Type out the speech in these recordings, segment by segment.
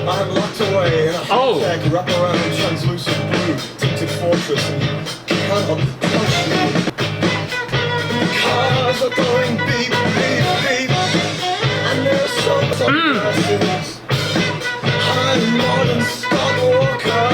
I'm locked away in a high-tech wraparound translucent blue tinted fortress and cannot punch me. Cars are going beep, beep, beep, and there's so much glasses. I'm modern Skywalker.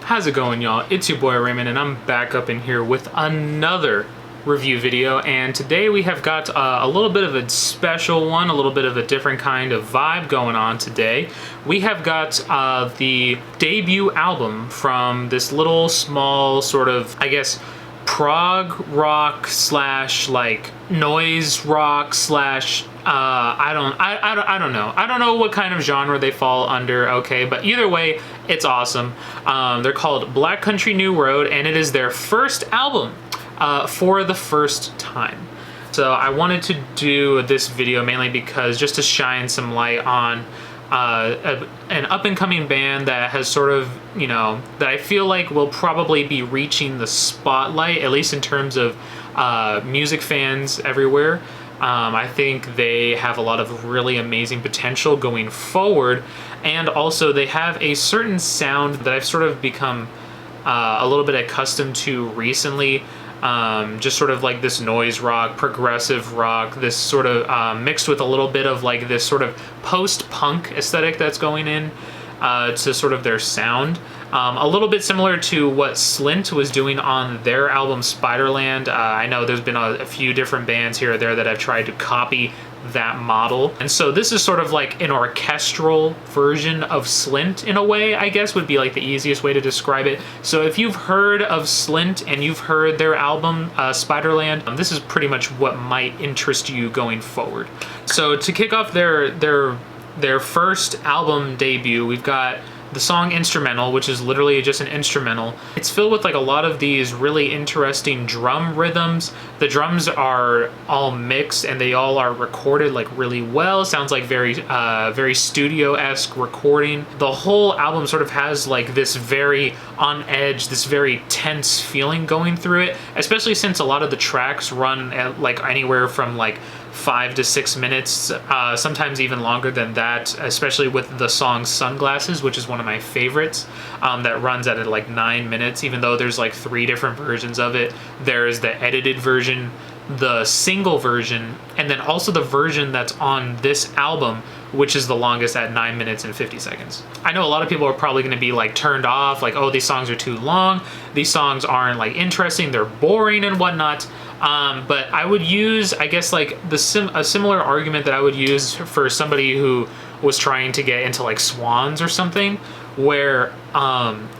How's it going, y'all? It's your boy Raymond, and I'm back up in here with another review video, and today we have got a little bit of a special one, a little bit of a different kind of vibe going on today. We have got the debut album from this little small sort of, I guess, prog rock slash like noise rock slash I don't know. I don't know what kind of genre they fall under, okay, but either way, it's awesome. They're called Black Country New Road, and it is their first album for the first time. So I wanted to do this video mainly because just to shine some light on an up-and-coming band that has sort of, you know, that I feel like will probably be reaching the spotlight, at least in terms of music fans everywhere. I think they have a lot of really amazing potential going forward, and also they have a certain sound that I've sort of become a little bit accustomed to recently. Just sort of like this noise rock, progressive rock, this sort of mixed with a little bit of like this sort of post-punk aesthetic that's going in to sort of their sound. A little bit similar to what Slint was doing on their album Spiderland. I know there's been a few different bands here or there that have tried to copy that model. And so this is sort of like an orchestral version of Slint in a way, I guess would be like the easiest way to describe it. So if you've heard of Slint and you've heard their album Spiderland, this is pretty much what might interest you going forward. So to kick off their first album debut, we've got the song Instrumental, which is literally just an instrumental. It's filled with like a lot of these really interesting drum rhythms. The drums are all mixed and they all are recorded like really well. Sounds like very studio-esque recording. The whole album sort of has like this very on edge, this very tense feeling going through it, especially since a lot of the tracks run at like anywhere from like 5 to 6 minutes, sometimes even longer than that, especially with the song Sunglasses, which is one of my favorites, that runs at like 9 minutes, even though there's like 3 different versions of it. There's the edited version, the single version, and then also the version that's on this album, which is the longest at 9 minutes and 50 seconds. I know a lot of people are probably going to be like turned off, like, oh, these songs are too long, these songs aren't like interesting, they're boring and whatnot. But I would use, I guess, like a similar argument that I would use for somebody who was trying to get into like Swans or something, where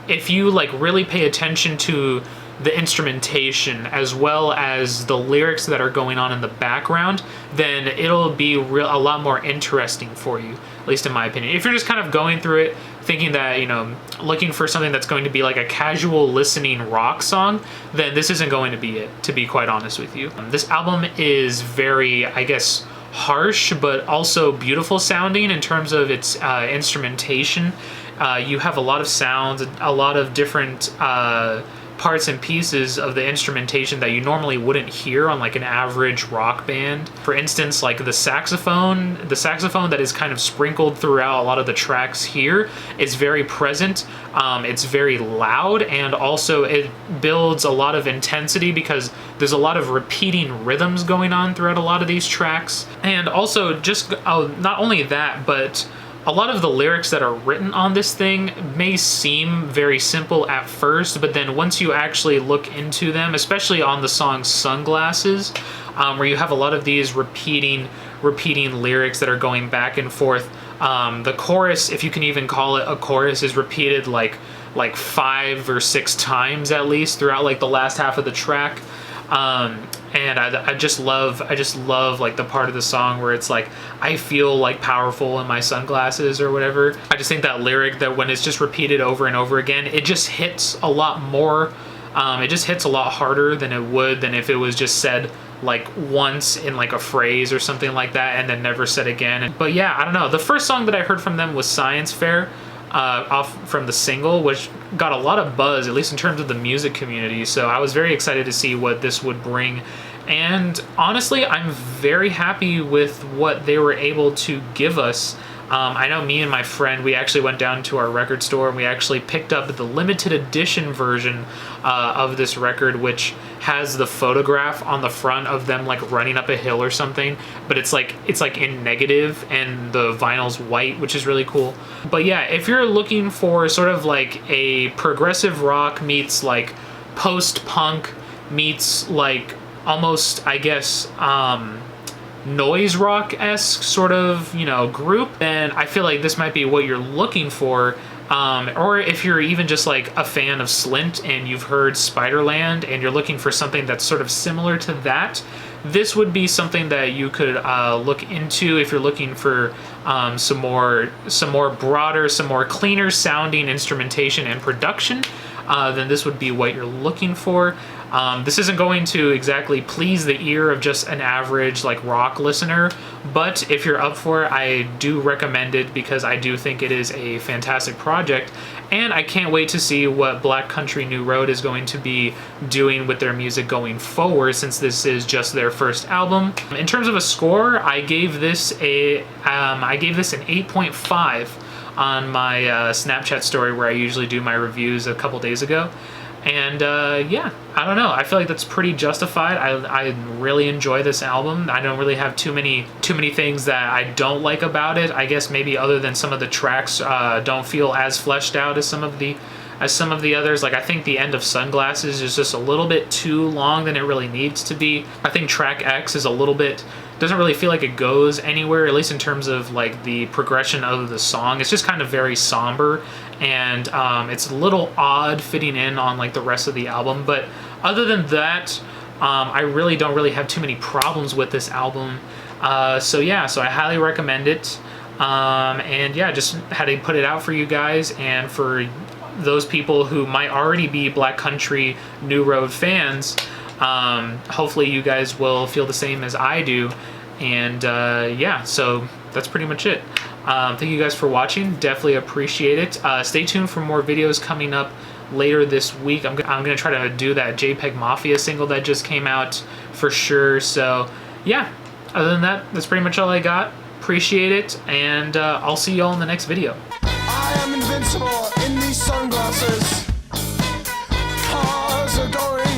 if you like really pay attention to the instrumentation as well as the lyrics that are going on in the background, then it'll be a lot more interesting for you, at least in my opinion. If you're just kind of going through it thinking that, you know, looking for something that's going to be like a casual listening rock song, then this isn't going to be it, to be quite honest with you. This album is very, I guess, harsh, but also beautiful sounding in terms of its instrumentation. You have a lot of sounds, a lot of different parts and pieces of the instrumentation that you normally wouldn't hear on like an average rock band. For instance, like the saxophone that is kind of sprinkled throughout a lot of the tracks here is very present. It's very loud, and also it builds a lot of intensity because there's a lot of repeating rhythms going on throughout a lot of these tracks. And also just not only that, but a lot of the lyrics that are written on this thing may seem very simple at first, but then once you actually look into them, especially on the song Sunglasses, where you have a lot of these repeating lyrics that are going back and forth. The chorus, if you can even call it a chorus, is repeated like 5 or 6 times at least throughout like the last half of the track. And I just love like the part of the song where it's like, I feel like powerful in my sunglasses or whatever. I just think that lyric, that when it's just repeated over and over again, it just hits a lot more. It just hits a lot harder than it would than if it was just said like once in like a phrase or something like that and then never said again. But yeah, I don't know. The first song that I heard from them was Science Fair. Off from the single, which got a lot of buzz, at least in terms of the music community. So I was very excited to see what this would bring. And honestly, I'm very happy with what they were able to give us. I know me and my friend, we actually went down to our record store and we actually picked up the limited edition version of this record, which has the photograph on the front of them like running up a hill or something, but it's like in negative and the vinyl's white, which is really cool. But yeah, if you're looking for sort of like a progressive rock meets like post-punk meets like almost, I guess, noise rock-esque sort of, you know, group, then I feel like this might be what you're looking for. Or if you're even just like a fan of Slint and you've heard Spiderland and you're looking for something that's sort of similar to that, this would be something that you could look into if you're looking for some more broader, some more cleaner sounding instrumentation and production. Then this would be what you're looking for. This isn't going to exactly please the ear of just an average like rock listener, but if you're up for it, I do recommend it because I do think it is a fantastic project, and I can't wait to see what Black Country New Road is going to be doing with their music going forward, since this is just their first album. In terms of a score, I gave this an 8.5 on my Snapchat story where I usually do my reviews a couple days ago. And yeah, I don't know. I feel like that's pretty justified. I really enjoy this album. I don't really have too many things that I don't like about it. I guess maybe other than some of the tracks don't feel as fleshed out as some of the others. Like I think the end of Sunglasses is just a little bit too long than it really needs to be. I think track X is a little bit, doesn't really feel like it goes anywhere, at least in terms of like the progression of the song. It's just kind of very somber, and it's a little odd fitting in on like the rest of the album. But other than that, I really don't really have too many problems with this album. So yeah, so I highly recommend it. And yeah, just had to put it out for you guys, and for those people who might already be Black Country New Road fans, hopefully you guys will feel the same as I do. And yeah, so that's pretty much it. Thank you guys for watching. Definitely appreciate it. Stay tuned for more videos coming up later this week. I'm gonna try to do that JPEG Mafia single that just came out for sure. So yeah, other than that, that's pretty much all I got. Appreciate it, and I'll see y'all in the next video. I am invincible in these sunglasses. Cars are going